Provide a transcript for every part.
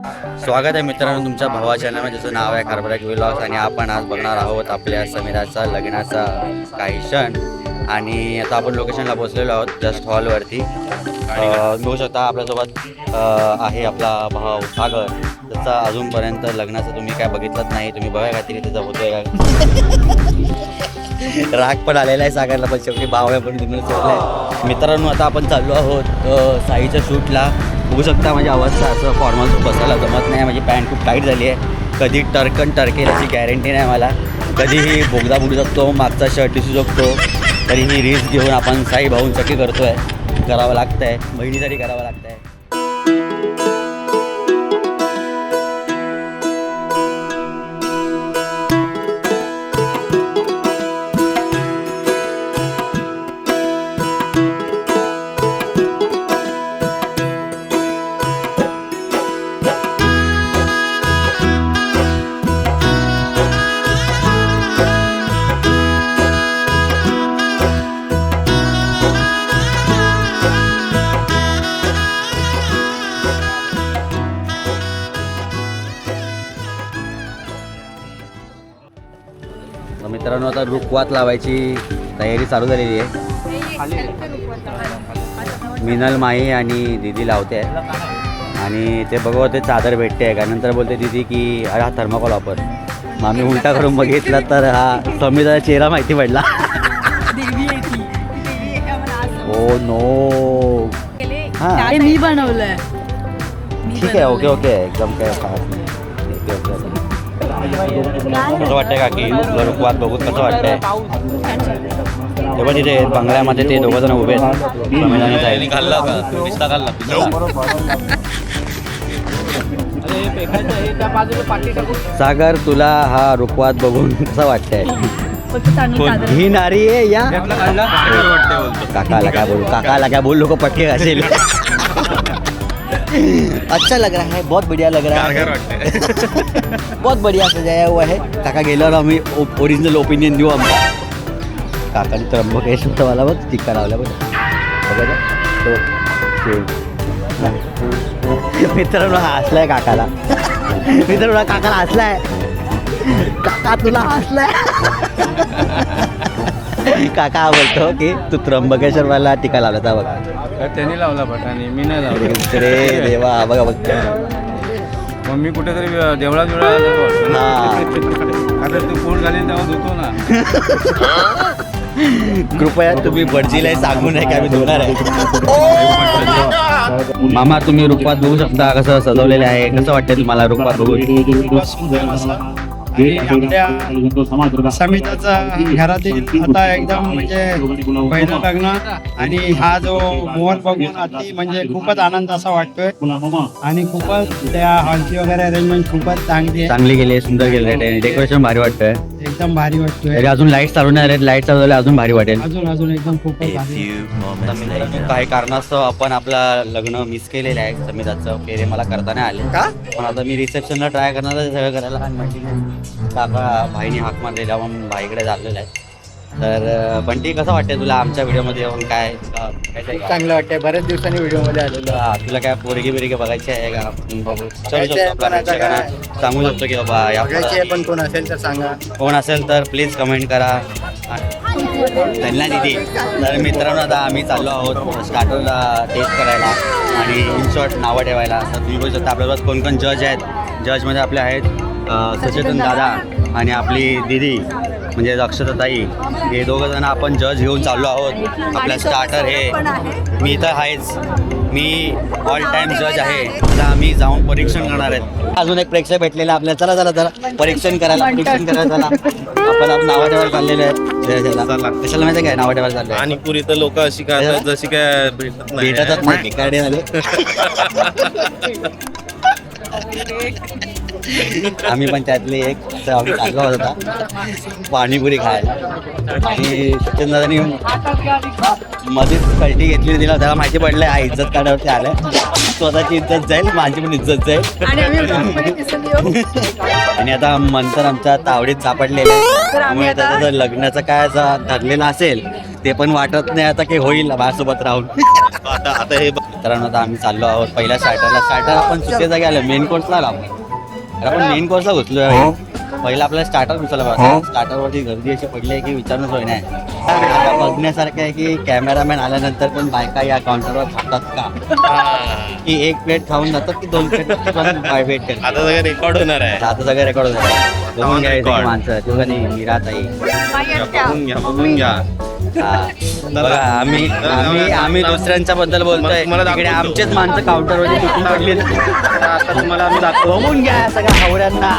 स्वागत आहे मित्रांनो तुमच्या भावा चॅनलमध्ये, ज्याचं नाव आहे कार्बोरेट व्लॉग्स. आणि आपण आज बघणार आहोत आपल्या समीराचा लग्नाचा काही क्षण. आणि आता आपण लोकेशनला पोहोचलेलो आहोत जस्ट हॉलवरती. बघू शकता आपल्यासोबत आहे आपला भाऊ सागर. त्याचा अजूनपर्यंत लग्नाचं तुम्ही काय बघितलंच नाही. तुम्ही बघा काहीतरी त्याचा होतोय का. राग पण आलेला आहे सागरला, पण शेवटी भाव आहे पण तुम्ही सोडलाय. मित्रांनो आता आपण चाललो आहोत साईच्या शूटला. बघू शकता माझी अवस्था असं फॉर्मल बसायला जमत नाही. माझी पॅन्ट खूप टाईट झाली आहे. कधी टरकेल याची गॅरंटी नाही मला. कधीही बोगदा बुडू शकतो, मागचा शर्ट दिसू शकतो. तरी ही रिस्क घेऊन आपण साई भाऊंसाठी करतोय. करावं लागतं आहे, बहिणीसाठी करावं लागतं आहे. मित्रांनो आता रुखवात लावायची तयारी चालू झालेली आहे. मिनल माई आणि दीदी लावते आहे. आणि ते बघवते चादर भेटते आहे का. नंतर बोलते दीदी की अरे हा थर्माकोल वापर. मग आम्ही उलटा करून बघितला तर हा समीराचा चेहरा माहिती पडला. ओ नो, हां मी बनवलंय. ठीक आहे, ओके ओके, एकदम काय खास नाही. Okay okay. कसं वाटतंय का की रुखवात बघून कसं वाटतंय. तेव्हा तिथे बंगल्यामध्ये ते दोघं जण उभे आहेत. सागर तुला हा रुखवात बघून कसं वाटतंय. ही नारी आहे या. काकाला काय बोलू, काकाला काय बोल, लोक पटके असेल. अच्छा लग रहा है, बहुत बढ़िया लग रहा है. बहुत बढ़िया सजाया हुआ है. काका गेल्यावर आम्ही ओरिजिनल ओपिनियन देऊ आमचा. काकाने त्र्यंबकेश्वरवाला बघ टिक्का लावला बघ. मित्रांनो हसलाय काकाला. मित्रांनो काकाला हसलाय. काका तुला हसलाय. काका बोलतो की तू त्र्यंबकेश्वरवाला टिका लावला बघा. त्यांनी लावला बट आणि मी नाही लावला. रे देवा बघा बघ. मग मी कुठेतरी देवळात आता तू फोन घालीन तेव्हा धुतो ना. कृपया तुम्ही भटजीला सांगू नये की आम्ही धुणार आहे. मामा तुम्ही रुखवात बघू शकता कसं सजवलेलं आहे. कसं वाटतंय तुम्हाला रुखवात बघून. आपल्या समिताचा घरातील आता एकदम म्हणजे पहिलं लग्न. आणि हा जो मोहन बघून अति म्हणजे खूपच आनंद असा वाटतोय. आणि खूपच त्या हॉलची वगैरे अरेंजमेंट खूपच चांगली गेली, सुंदर गेले. डेकोरेशन भारी वाटतंय, एकदम भारी वाटतोय. अजून लाईट चालू नाही. लाईट चालू झाल्या अजून भारी वाटेल. अजून एकदम खूपच भारी. काही कारणास्तव आपण आपलं लग्न मिस केलेलं आहे. समिताचं फेरे मला करता नाही आले का. पण आता मी रिसेप्शनला ट्राय करणार आहे सगळं करायला. काका भाईने हाक मारलेला मग भाईकडे झालेलं आहे. तर बंटी कसं वाटतंय तुला आमच्या व्हिडिओमध्ये येऊन. काय चांगलं वाटतंय. बऱ्याच दिवसांनी व्हिडिओ मध्ये आलेलो. तुला काय पोरगी बिरगी बघायची आहे का. बघू सांगू शकतो की बाबा पण कोण असेल तर सांगा. कोण असेल तर प्लीज कमेंट करा. धन्यवाद दीदी. तर मित्रांनो आता आम्ही चाललो आहोत स्टार्टरला टेस्ट करायला आणि इन शॉर्ट नावं ठेवायला. तर तुम्ही बघू शकता आपल्यासोबत कोण कोण जज आहेत. जजमध्ये आपले आहेत सचेतन दादा आणि आपली दीदी म्हणजे अक्षताताई. हे दोघं जण आपण जज घेऊन चाललो आहोत. आपला स्टार्टर हे मी तर आहेच. मी ऑल टाइम जज आहे. आता आम्ही जाऊन परीक्षण करणार आहेत. अजून एक प्रेक्षक भेटलेला आपल्याला. चला चला परीक्षण करायला चला. आपण नावं ठेवायला चाललेले आहेत. कशाला माहिती काय नावं ठेवायला चाललं. आणि पुरी तर लोक अशी काय जशी काय भेटतच नाही. भिकारडे झाले. आम्ही पण त्यातले एक आम्ही टाकला होता पाणीपुरी खायला. आणि सचिन दादानी मध्येच कल्टी घेतली. तिला त्याला माहिती पडलं हा इज्जत काढावरती आलाय. स्वतःची इज्जत जाईल, माझी पण इज्जत जाईल. आणि आता मंथन आमच्या तावडीत सापडलेलं आहे. त्यामुळे त्याचं लग्नाचं काय ठरलेलं असेल ते पण वाटत नाही आता की होईल माझ्यासोबत राहून. आता हे मित्रांनो आता आम्ही चाललो आहोत पहिल्या स्टार्टर आपण चुकीच्या जागी आलो मेन कोर्सला आलो आपण मेन कोर्सला घुसलो पहिला आपल्याला स्टार्टर घुसला पाहिजे स्टार्टरवरती गर्दी अशी पडली आहे की विचारणं सोय नाही आता बघण्यासारखं आहे की कॅमेरामॅन आल्यानंतर पण बायका या काउंटरवर खातात का की एक प्लेट खाऊन जातात की 2 प्लेट वेट करतात आता सगळं रेकॉर्ड होणार आहे. आता सगळं रेकॉर्ड होतं बघून घ्यायचं की माणसं तेव्हा मीराताई बघून घ्या. बघा आम्ही दुसऱ्यांच्या बद्दल बोलतोय तिकडे आमचेच माणसं काउंटरवरती तुटून पडली आता तुम्हाला आम्ही दाखवू. बघून घ्या सगळ्या हावड्यांना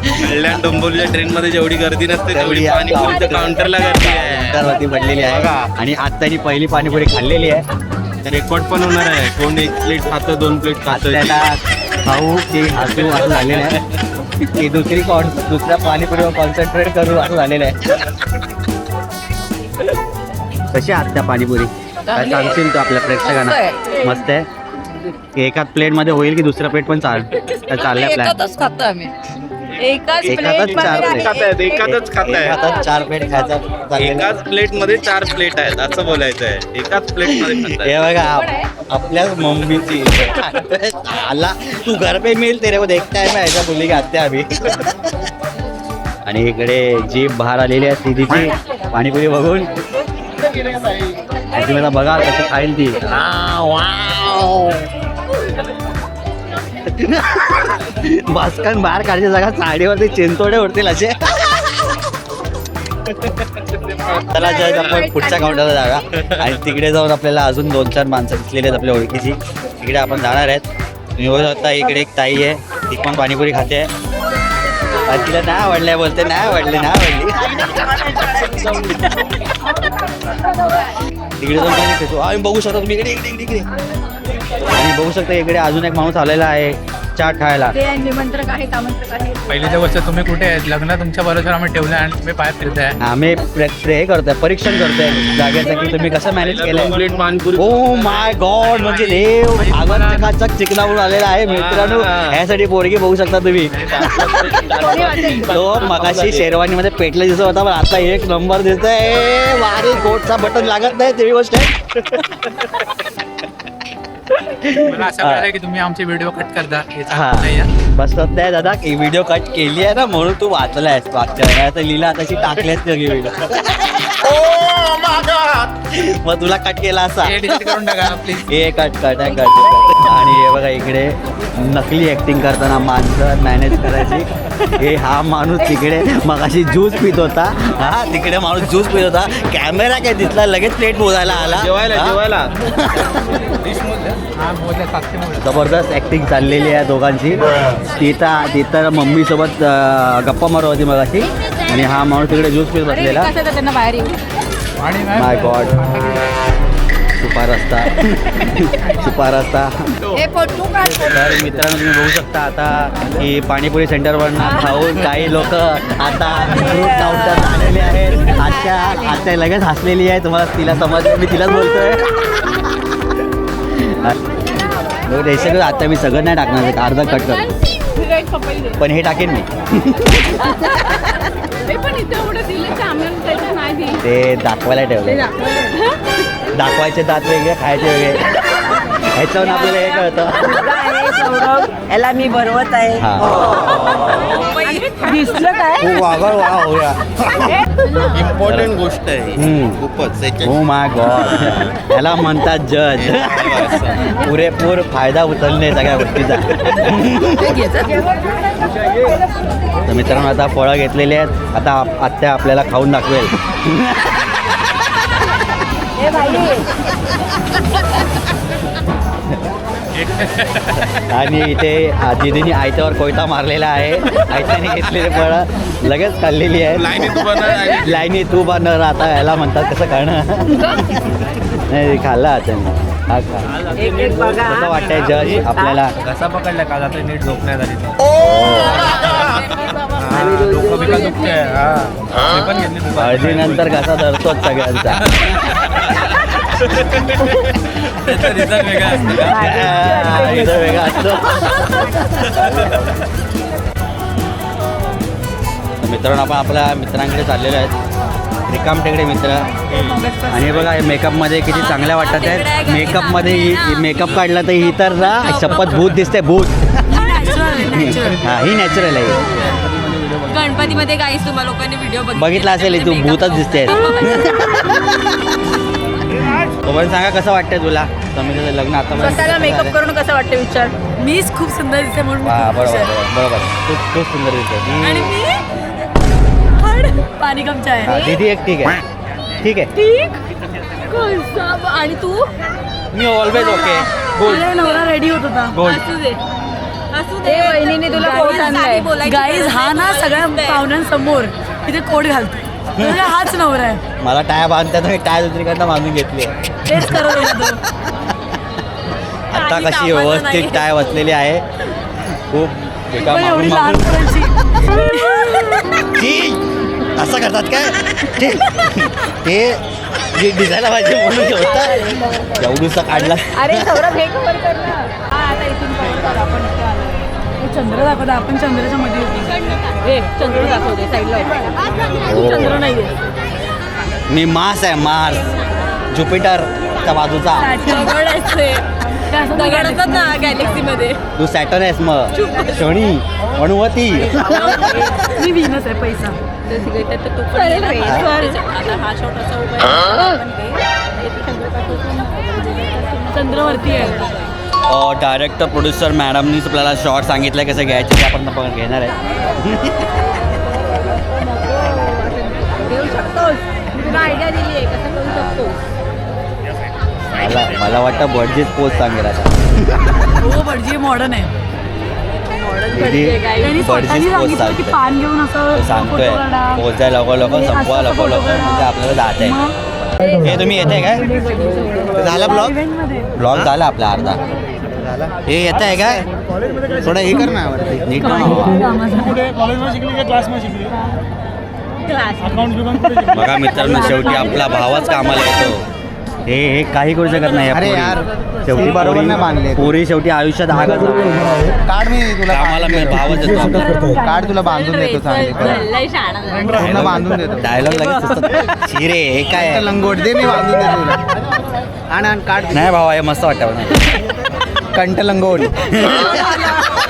कल्याण डोंबिवलीच्या ट्रेन मध्ये जेवढी गर्दी नसते तेवढी पाणीपुरीच्या काउंटरला गर्दी आहे. काउंटरवरती पडलेली आहे आणि आता त्यांनी पहिली पाणीपुरी खाल्लेली आहे रेकॉर्ड पण होणार आहे. कोण 1 प्लेट खातं 2 प्लेट खातं त्याला खाऊ की हसू असं झालेलं आहे की दुसऱ्या पाणीपुरीवर कॉन्सन्ट्रेट करू असं झालेलं आहे. कशी आत्या पाणीपुरी काय सांगशील तू आपल्या प्रेक्षकांना मस्त आहे एकाच प्लेट मध्ये होईल की दुसरा प्लेट पण चालल्या प्लॅन एकातच खातो आम्ही एकाच एकातच plate चार मध्ये plate. आहे. एकाच खाताय. एकातच 4 प्लेट खायचा चाललेलं आहे. एकाच प्लेट मध्ये 4 प्लेट आहेत असं बोलायचं आहे. एकाच प्लेट मध्ये खाताय. हे बघा आपल्या मम्मीची आला तू घर पे मिल तेरे को देखता है मैं ऐसा बोलली की आत्या अभी आणि इकडे जीप बाहेर आलेली आहे तिची पाणीपुरी बघून तुम्ही आता बघा कसं खाईल ती बास्कन बाहेर काढायची जागा साडीवरती चिंचोडे उडतील असे चला जर आपण पुढच्या काउंटरला जाऊया आणि तिकडे जाऊन आपल्याला अजून 2-4 माणसं दिसलेली आहेत आपल्या ओळखीची तिकडे आपण जाणार आहेत तुम्ही बघू शकता इकडे एक ताई आहे ती पण पाणीपुरी खाते आणि तिला नाही आवडल्या बोलते नाही आवडली तिकडे जाऊन काही खेळतो आम्ही बघू शकता तुम्ही इकडे आणि बघू शकता इकडे अजून एक माणूस आलेला आहे चाट खायला ते निमंत्रक आहेत आमंत्रक आहेत पहिल्याच्या वर्षात तुम्ही कुठे आहेत लग्न तुमच्या बरोबर आम्ही ठेवलं आणि तुम्ही बाहेर फिरताय आम्ही हे करतोय परीक्षण करतोय जागेचं की तुम्ही कसं मॅनेज केलंय plate panipuri oh my God म्हणजे देव भागवत चकाचक चिकनावरून आलेला आहे मित्रांनो ह्यासाठी पोरगी बघू शकता तुम्ही तो मगाशी शेरवानीमध्ये पेटला दिसत होता पण आता 1 नंबर दिसतोय वारी कोटचा बटन लागत नाही तेवढी गोष्ट आहे मला असं कळलं की तुम्ही आमचे व्हिडिओ कट करता हे हा चांगलं नाही आहे. बस नाही दादा ही व्हिडिओ कट केली आहे ना म्हणून तू वाचलायस वाचल्या तर लिहिला तशी टाकल्यास व्हिडिओ मग तुला कट केला असा हे delete करून टाका प्लीज. हे कट आणि हे बघा इकडे नकली ऍक्टिंग करताना माणसं मॅनेज करायची हे हा माणूस तिकडे मगाशी ज्यूस पित होता हा तिकडे माणूस ज्यूस पित होता कॅमेरा काय दिसला लगेच प्लेट बोलायला आला जेवायला हा मोजल्या 700 मोजल्या. जबरदस्त ऍक्टिंग चाललेली आहे दोघांची ती तर मम्मी सोबत गप्पा मारत होती मगाशी आणि हा माणूस तिकडे ज्यूस पित अरे बसलेला कसं त्यांना बाहेर येऊ आणि माय गॉड सुपार रस्ता हे फोटो काढ तर मित्रांनो तुम्ही बघू शकता आता की पाणीपुरी सेंटरवरनं खाऊन काही लोक आता फ्रूट काउंटर आलेले आहेत आजच्या लगेच हसलेली आहे तुम्हाला तिला समजलं मी तिलाच बोलतोय रेसिपी आता मी सगळं नाही टाकणार एक अर्धा कट करतो पण हे टाकेन मी पण इथे एवढं दिलं चांगलं त्याचं नाही दिलं ते दाखवायला ठेवलं दाखवायचे दात वेगळे खायचे वेगळे ह्याच्यावरून आपल्याला हे कळतं याला मी भरवत आहे दिसलं काय होया इम्पॉर्टंट गोष्ट आहे खूपच हो माय गॉड याला म्हणतात जज पुरेपूर फायदा उचलणे सगळ्या गोष्टीचा तर मित्रांनो आता फळं घेतलेली आहेत आता आत्या आपल्याला खाऊन दाखवेल आणि इथे दीदीने आयत्यावर कोयता मारलेला आहे आयत्याने घेतलेले फळं लगेच खाल्लेली आहे लाईनी तू बनर आता याला म्हणतात कसं खाणं नाही खाल्ला आता हा खा कसं वाटतंय जज आपल्याला कसा पकडला काल आता नीट झोपण्यात आली डोकं बिकं दुखतंय. हा. मी पण घेतली दुपारी. हळदीनंतर कसा धरतोच सगळ्यांचा त्याचा result वेगळा असतो का? इथं वेगळा असतो मित्रांनो आपण आपल्या मित्रांकडे चाललेलो आहेत रिकाम टेकडे मित्र आणि बघा हे मेकअपमध्ये किती चांगल्या वाटतात आहेत. मेकअपमध्ये मेकअप काढला तर ही तर ना शपथ भूत दिसते भूत. हा ही नॅचरल आहे. गणपतीमध्ये गाईस तुम्हा लोकांनी व्हिडिओ बघितला असेल तू भूतच दिसते. पण सांगा कसं वाटतंय तुला समीरचं लग्न आता स्वतःला मेकअप करून कसं वाटतं विचार. मीच खूप सुंदर दिसते म्हणून मी खूप खुश बरोबर आहे. बरोबर खूप सुंदर दिसते. आणि मी पाणी कमचा आहे. दीदी एक ठीक आहे ठीक आहे. ठीक आणि तू मी ऑलवेज ओके गुड. नवरा रेडी होत होता. गुड. असू दे असू दे. ए, वहिनीने तुला कोट आणलाय. गाईज हा ना सगळ्या पाहुण्यांसमोर इथे कोट घालतो. म्हणजे हाच नवरा आहे. मला टाय बांधतात मी टाय दुसरीकडनं बांधून घेतली. तेच करत होता तो. आता कशी व्यवस्थित टाय बसलेली आहे. खूप एका पण एवढी मागून लहान मागून. पोरांची. ठीक असं करतात काय ठीक ते जे दिसायला पाहिजे म्हणून ठेवतात. एवढूसा काढला. अरे सौरभ हे कवर कर ना. हा आता इथून cover कर. आपण इथे आलोय. हे चंद्र दाखवता आपण चंद्राच्या मध्ये होती. ए चंद्र दाखवते साईडला. तू चंद्र नाहीये. मी मार्स आहे मार्स ज्युपिटरच्या बाजूचा. दगड असतात ना गॅलेक्सी मध्ये. तू सॅटर्न आहेस मग शनी अणुवती. मी व्हीनस आहे पैसा. चंद्रवरती आहे. डायरेक्टर प्रोड्युसर मॅडमनीच आपल्याला शॉर्ट सांगितलं कसं घ्यायचे ते आपण पण घेणार आहे. देऊ शकतोस. तुला आयडिया दिली आहे कसं करू शकतो. मला वाटतं बर्डजीच पोस्ट सांगेल आता. हो भटजी मॉडर्न आहे. त्यांनी स्वतःनी बर्डजीच पोस्ट सांगितलं की सांगते पान घेऊन असं सांगतोय photo काढा. पोस्ट जाय लवकर लवकर संपवा लवकर लवकर म्हणजे आपल्याला जात आहे. मग हे तुम्ही येते काय झाला ब्लॉग इव्हेंटमध्ये. ब्लॉग झाला आपला अर्धा. हे येत आहे काय थोडं हे कर ना वरती नीट कर ना. बघा मित्रांनो शेवटी आपला भावच कामाला येतो. हे काही करू शकत नाही. अरे यार शेवटी बरोबर नाही मानले. पोरी शेवटी आयुष्यात आगाच काढ मी तुला कामाला भावच येतो. काढ तुला बांधून देतो चांगली पूर्ण बांधून देतो. डायलॉग लगेच सुचतात. शिरे हे काय आहे? लंगोट दे मी बांधून देतो तुला. आण काढ नाही भावा हे मस्त वाटतं. कंठ लंगोट.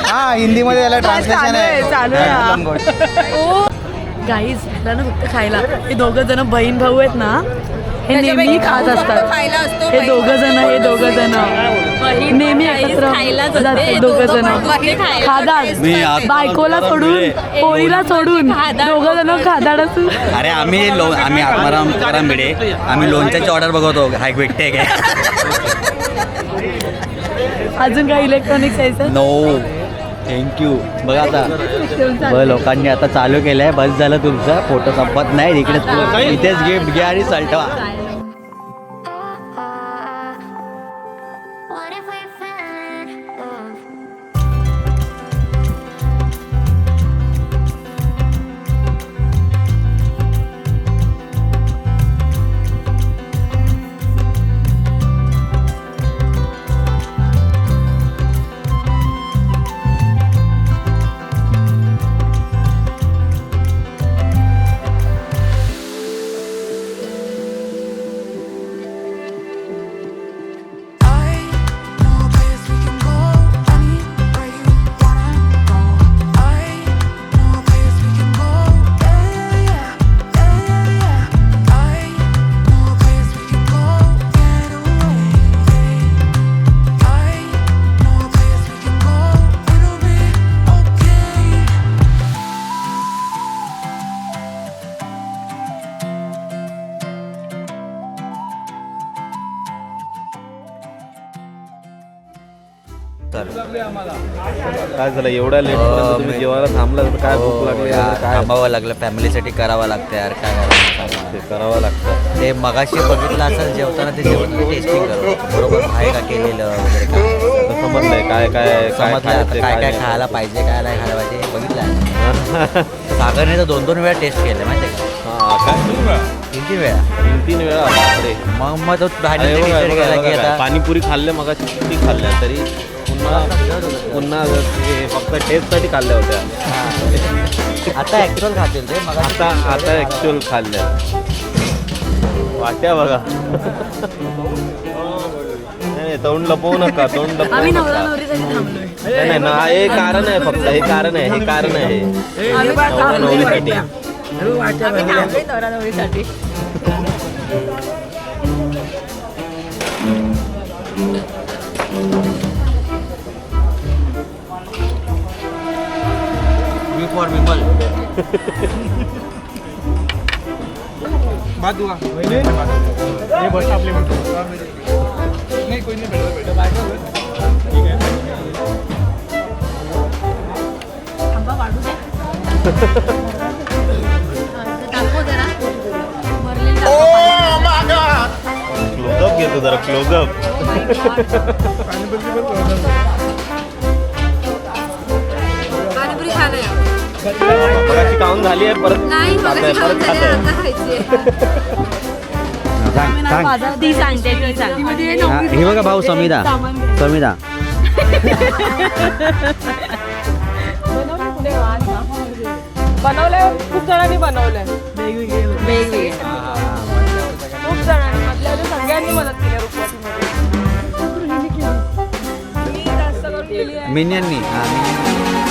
हा हिंदीमध्ये याला ट्रान्सलेशन आहे. चालू आहे. कंठ लंगोट. गाईज ना फक्त खायला हे दोघं जण बहीण भाऊ आहेत ना. हे नेहमी खात असतात. खायला असतो. हे दोघं जण नेहमी एकत्र जातात. दोघं जण खादाड बायकोला सोडून पोरीला सोडून दोघं जण खादाड असून. अरे आम्ही आत्माराम भिडे आम्ही लोणच्याची ऑर्डर बघवतो. हाय भेटते काय अजून काही इलेक्ट्रॉनिक्स यायचं. No thank you. बघा आता लोकांनी आता चालू केलंय. बस झालं तुमचं फोटो संपत नाही. इथेच गिफ्ट घ्या आणि सलटवा. What if we fell off? काय झालं एवढ्या लेट तुम्ही जेवायला थांबला तर काय भूक लागली काय थांबावं लागलं फॅमिलीसाठी करावं लागतं यार. काय करावं ते करावं लागतं. ते मगाशी बघितलं असं जेवताना ते जेवण टेस्टिंग करतो बरोबर आहे का केलेलं वगैरे काय तर समजलंय काय काय काय समजलं आता खायचं, काय काय नाही. खायला पाहिजे काय नाही खायला पाहिजे हे बघितलं आहे. सागरने तर 2-2 वेळा टेस्ट केलं माहिती आहे का. हा, काय 3 वेळा 3 वेळा बापरे. मग तो अरे भाजी बघा, गेला की बघा, बघा. आता पाणीपुरी खाल्ले मग किती खाल्ल्या तरी पुन्हा हे फक्त टेस्टसाठी खाल्ल्या होत्या. आता ऍक्च्युअल खातील ते मग आता ऍक्च्युअल खाल्ल्या. वाट्या बघा. नाही तोंड लपवू नका, तोंड लपवू आम्ही नवरा नका. नवरीसाठी थांबलोय. नाही ना, हे कारण आहे फक्त, हे कारण आहे, हे कारण आहे. नवरा नवरीसाठी. आम्ही थांबलोय नवरा नवरीसाठी. Me for Vimal. थांबा वाढू द्या. दाखव जरा. मरलेलं दाखव. क्लोजअप घेतो जरा, क्लोजअप. पाणीपुरी खाणं आहे. मगाशी काउंट झाली आहे, परत नाही खाताय, मगाशी परत खाल्लं, खाताय. आता खायची आहे. सांग सांग. ती सांगते, ती सांगते. हा, हे बघा भाऊ समिधा. समिधा बनवलंय खूप जणांनी बनवलंय वेगवेगळे खूप जणांनी मधल्या सगळ्यांनी मदत केली रुखवतीमध्ये. मी जास्त करून केली आहे. मिनियननी. हा मिनियन.